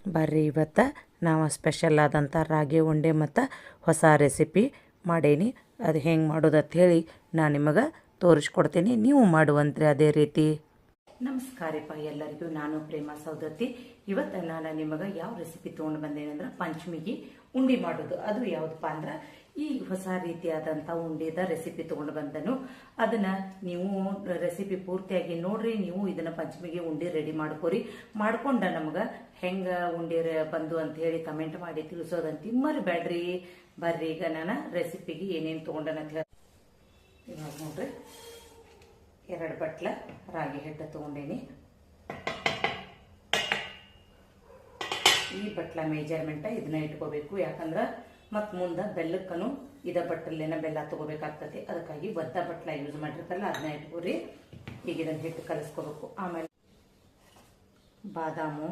ಬರ್ರಿ ಇವತ್ತು ನಾವು ಸ್ಪೆಷಲ್ ಆದಂಥ ರಾಗಿ ಉಂಡೆ ಮತ್ತು ಹೊಸ ರೆಸಿಪಿ ಮಾಡೇನಿ. ಅದು ಹೆಂಗೆ ಮಾಡೋದು ಅಂತ ಹೇಳಿ ನಾನು ನಿಮಗೆ ತೋರಿಸ್ಕೊಡ್ತೀನಿ, ನೀವು ಮಾಡುವಂತ್ರಿ ಅದೇ ರೀತಿ. ನಮಸ್ಕಾರಪ್ಪ ಎಲ್ಲರಿಗೂ, ನಾನು ಪ್ರೇಮಾ ಸೌದತ್ತಿ. ಇವತ್ತು ನಾನು ನಿಮಗೆ ಯಾವ ರೆಸಿಪಿ ತೊಗೊಂಡು ಬಂದೇನೆ ಅಂದ್ರೆ ಪಂಚಮಿಗೆ ಉಂಡೆ ಮಾಡೋದು. ಅದು ಯಾವುದಪ್ಪ ಅಂದ್ರೆ ಈ ಹೊಸ ರೀತಿಯಾದಂಥ ಉಂಡೆದ ರೆಸಿಪಿ ತೊಗೊಂಡು ಬಂದನು. ಅದನ್ನ ನೀವು ರೆಸಿಪಿ ಪೂರ್ತಿಯಾಗಿ ನೋಡ್ರಿ. ನೀವು ಇದನ್ನ ಪಂಚಮಿಗೆ ಉಂಡೆ ರೆಡಿ ಮಾಡ್ಕೋರಿ. ಮಾಡ್ಕೊಂಡ ನಮ್ಗೆ ಹೆಂಗ ಉಂಡೆ ಬಂದು ಅಂತ ಹೇಳಿ ಕಮೆಂಟ್ ಮಾಡಿ ತಿಳಿಸೋದಂತ ಮರಿಬೇಡ್ರಿ. ಬರ್ರಿ ಈಗ ನಾನು ರೆಸಿಪಿಗೆ ಏನೇನು ತೊಗೊಂಡನಂತ ಹೇಳಿ ಇವಾಗ ನೋಡ್ರಿ. 2 ಬಟ್ಲ ರಾಗಿ ಹಿಟ್ಟು ತೊಗೊಂಡೇನಿ. ಈ ಬಟ್ಲ ಮೇಜರ್ಮೆಂಟ್ ಇದನ್ನ ಇಟ್ಕೋಬೇಕು, ಯಾಕಂದ್ರೆ ಮತ್ತು ಮುಂದೆ ಬೆಲ್ಲಕ್ಕನು ಇದ ಬಟ್ಟಲ್ಲೇನ ಬೆಲ್ಲ ತಗೋಬೇಕಾಗ್ತದೆ. ಅದಕ್ಕಾಗಿ ಒದ್ದ ಬಟ್ಲ ಯೂಸ್ ಮಾಡಿರ್ತಾರಲ್ಲ ಅದನ್ನ ಇಟ್ಕೋರಿ. ಈಗ ಇದನ್ನ ಹಿಟ್ಟು ಕಲಿಸ್ಕೋಬೇಕು. ಆಮೇಲೆ ಬಾದಾಮು,